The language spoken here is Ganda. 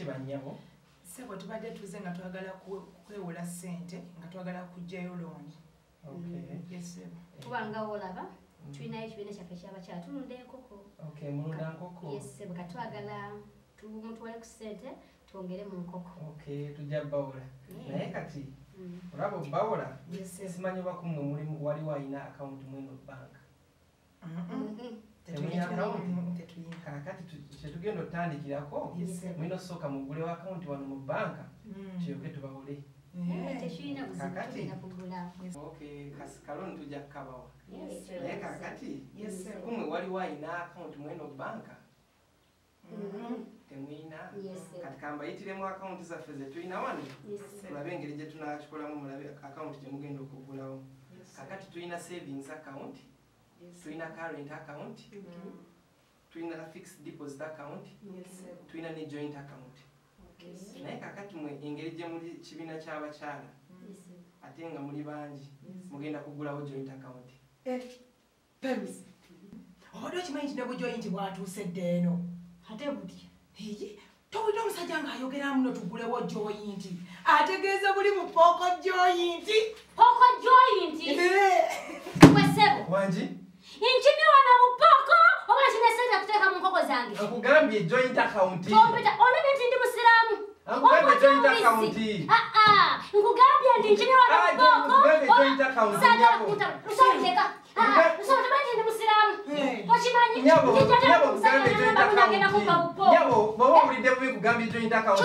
Kibanyabo. Sebo tubadde tuze nga twagala kwewola ssente nga twagala kuggyayo looni. Okay. Yes sebo. Kubanga olaba tulina ekibiina kyaffe ky'abakyala tulunda enkoko. Okay, mulunda nkoko. Yes sebo katwagala tumutuwale ku ssente twongere mu nkoko. Okay, tujja bawula. Naye kati olaba bawula simanyi oba kumwe mulimu wali wayina account mwino bank. Kakati kyetugenda otandikirako mwino soka mugule wa account wano mu banka kiyoke tubawule. Kakati okay, kaloni tujja kukabawa. Naye kakati kumwe wali wayina account mwino banka temwina kati kambayitiremu account zaffe ze tulina wano tulabe engeri gye tunakikolamu mulabe account gye mugenda okugulawo. Kakati tulina savings account, tulina current account, tulina fixed deposit account, tulina ne joint account. Naye kakati mwe engeri gye muli kibiina ky'abakyala ate nga muli bangi mugenda kugulawo joint account. Pemis. Obadde okimanyi nti ne bu joint bwatuusedde eno. Ate butya? Towulira omusajja ng'ayogera muno tugulewo joint. Ategeeza buli mu pooko joint. Pooko joint? Wesebo. Wangi? Inchini wana mu pooko obula kine sente kuteeka mu nkoko zange. Akugambye joint account. Kompita onene nti ndi musiraamu. Akugambye joint account. Nkugambye nti inchini wana mu pooko. Akugambye joint account. Usawuleka. Usawuleka ndi musiraamu. Okimanyi? Nyabo, kugambye joint account. Nyabo, baba ulidde bubi kugambye joint account.